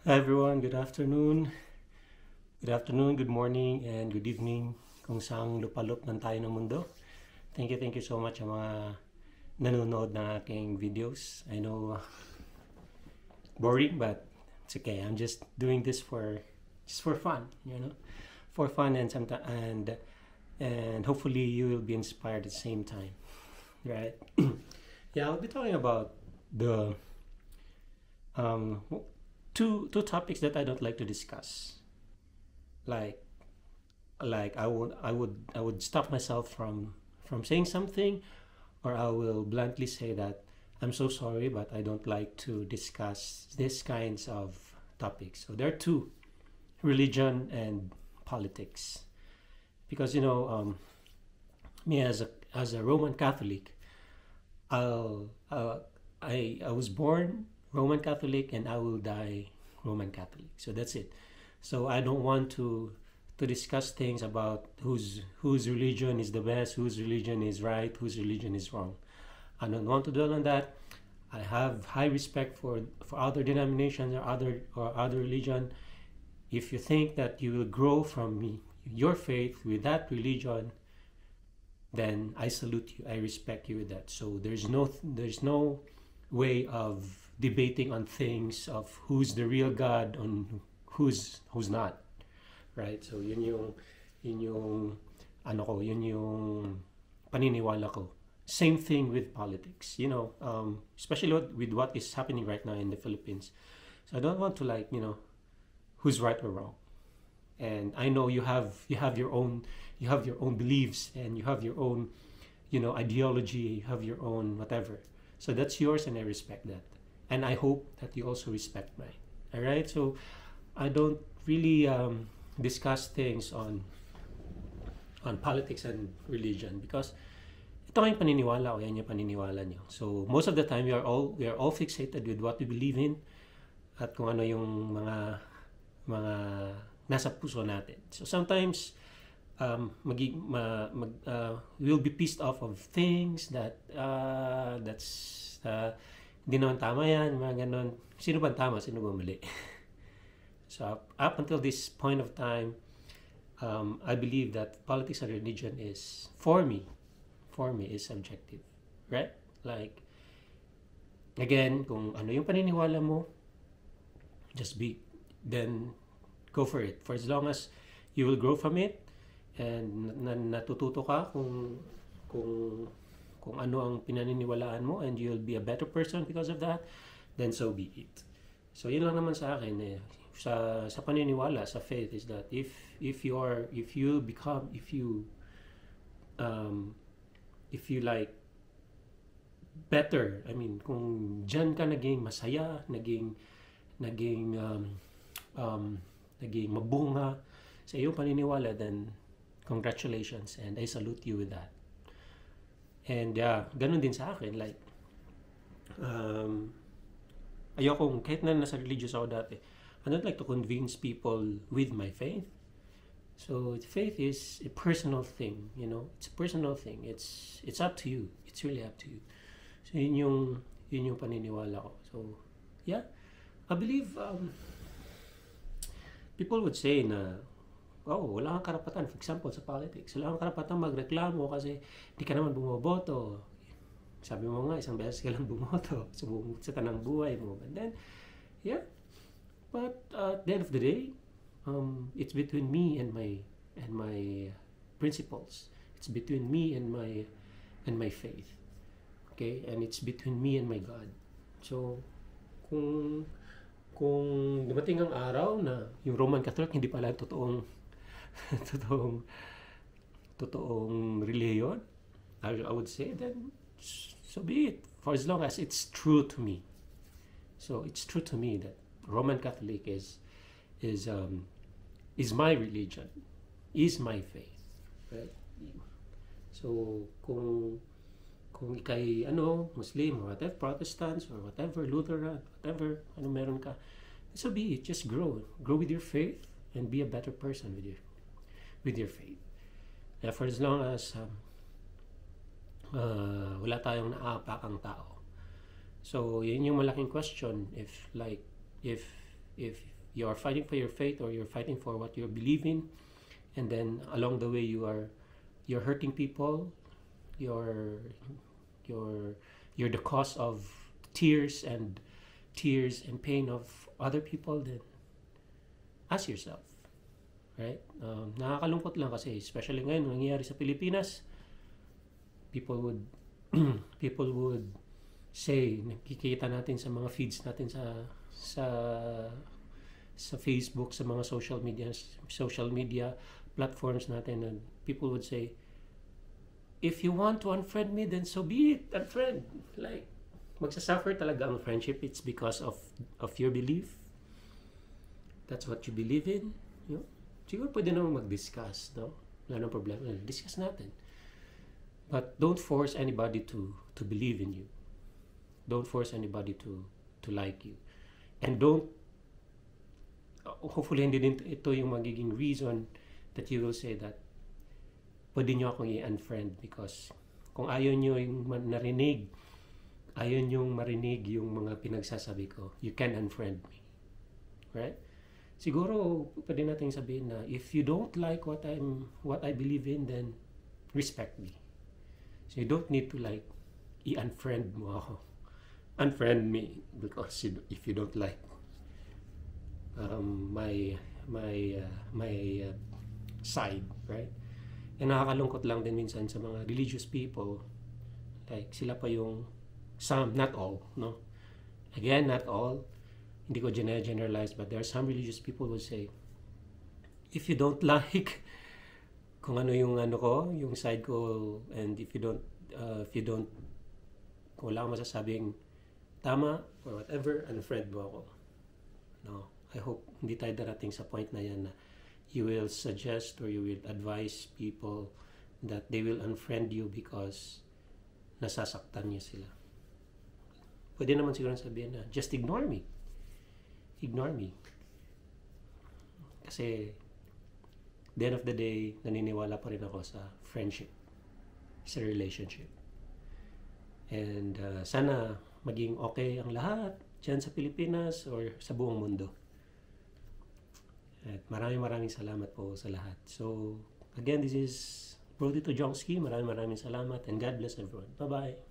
Hi everyone, good afternoon. Good afternoon, good morning, and good evening kung saang lupalop man tayo ng mundo. Thank you so much sa mga nanonood ng aking videos. I know boring, but it's okay. I'm just doing this for fun, for fun and sometimes and hopefully you will be inspired at the same time, right? Yeah, I'll be talking about the um, two topics that I don't like to discuss. Like I would stop myself from saying something, or I will bluntly say that I'm so sorry, but I don't like to discuss these kinds of topics. So there are two: religion and politics. Because me as a Roman Catholic, I'll I was born Roman Catholic and I will die Roman Catholic. So that's it. So I don't want to discuss things about whose religion is the best, whose religion is right, whose religion is wrong. I don't want to dwell on that. I have high respect for other denominations or other religion. If you think that you will grow from your faith with that religion, then I salute you. I respect you with that. So there's no way of debating on things of who's the real God and who's not, right? So yun yung yun yung paniniwala ko. Same thing with politics, especially with what is happening right now in the Philippines. So I don't want to who's right or wrong. And I know you have your own beliefs, and you have your own ideology, you have your own whatever. So that's yours, and I respect that, and I hope that you also respect mine. All right, so I don't really discuss things on politics and religion, because ito yung paniniwala ko, yan yung paniniwala nyo. So most of the time we are all fixated with what we believe in, at kung ano yung mga nasa puso natin. So sometimes we'll be pissed off of things that's hindi naman tama yan, mga ganon. Sino ba tama, sino ba mali? So up until this point of time, I believe that politics and religion is, for me, is subjective, right? Like, again, kung ano yung paniniwala mo, then go for it. For as long as you will grow from it, and natututo ka kung ano ang pinaniniwalaan mo, and you'll be a better person because of that, then so be it. So yun lang naman sa akin, sa paniniwala, sa faith, is that if you like better, I mean, kung diyan ka naging masaya, naging mabunga sa iyong paniniwala, then congratulations, and I salute you with that. And ganun din sa akin, like ayokong, kahit na nasa religious ako dati, I don't like to convince people with my faith. So faith is a personal thing, it's a personal thing. It's up to you. It's really up to you. So yun yung paniniwala ko. So yeah, I believe people would say na, wala kang karapatan. For example, sa politics, wala kang karapatan magreklamo kasi di ka naman bumoboto. Sabi mo nga, isang beses ka lang bumoto sa tanang buhay mo. But then, at the end of the day, it's between me and my principles. It's between me and my faith. Okay? And it's between me and my God. So, kung dumating ang araw na yung Roman Catholic hindi pala totoong religion, I would say, then so be it, for as long as it's true to me. So it's true to me that Roman Catholic is my religion, is my faith, right? So kung ikay Muslim or whatever, Protestants or whatever, Lutheran, whatever, meron ka, so be it. Just grow with your faith and be a better person with your faith. For as long as wala tayong naapakang tao. So yun yung malaking question, if You are fighting for your faith, or you're fighting for what you believe in, and then along the way you're hurting people. You're you're the cause of tears and pain of other people. Then ask yourself, right? Nakakalungkot lang kasi, especially ngayon nangyayari sa Pilipinas. People would people would say, nakikita natin sa mga feeds natin sa sa Facebook, sa mga social media platforms natin, and people would say, if you want to unfriend me, then so be it, unfriend. Like, magsasuffer talaga ang friendship. It's because of your belief. That's what you believe in. You know? Siguro pwede naman mag-discuss, no? Wala nang problema. Discuss natin. But don't force anybody to believe in you. Don't force anybody to like you. And don't, hopefully hindi din ito yung magiging reason that you will say that pwede nyo akong i-unfriend, because kung ayaw nyo yung marinig yung mga pinagsasabi ko, you can unfriend me. Right? Siguro pwede nating sabihin na if you don't like what I believe in, then respect me. So you don't need to like i-unfriend mo ako. Unfriend me because if you don't like my side, right? And nakakalungkot lang din minsan sa mga religious people, like sila pa yung some, not all, no? Again, not all. Hindi ko generalize, but there are some religious people who say, if you don't like kung ano yung yung side ko, and if you don't kung wala kang masasabing tama or whatever, unfriend mo ako. No, I hope hindi tayo darating sa point na yan na you will suggest or you will advise people that they will unfriend you because nasasaktan niyo sila. Pwede naman siguro sabihin na just ignore me. Ignore me. Kasi the end of the day, naniniwala pa rin ako sa friendship, sa relationship. And sana maging okay ang lahat dyan sa Pilipinas or sa buong mundo. At maraming salamat po sa lahat. So, again, this is Bro Tito Jongski. Maraming salamat, and God bless everyone. Bye-bye.